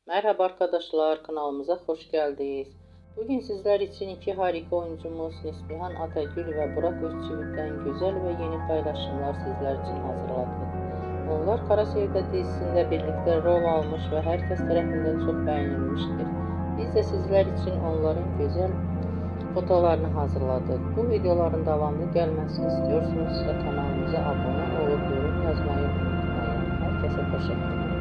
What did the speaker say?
Merhaba arkadaşlar, kanalımıza hoş geldiniz. Bugün sizler için iki harika oyuncumuz Neslihan Atagül ve Burak Özçivit'ten güzel ve yeni paylaşımlar sizler için hazırladık. Onlar Kara Sevda dizisinde birlikte rol almış ve herkes tarafından çok beğenilmiştir. Biz de sizler için onların güzel fotolarını hazırladık. Bu videoların devamlı gelmesini istiyorsanız kanalımıza abone olup yorum yazmayı unutmayın. Herkese teşekkürler.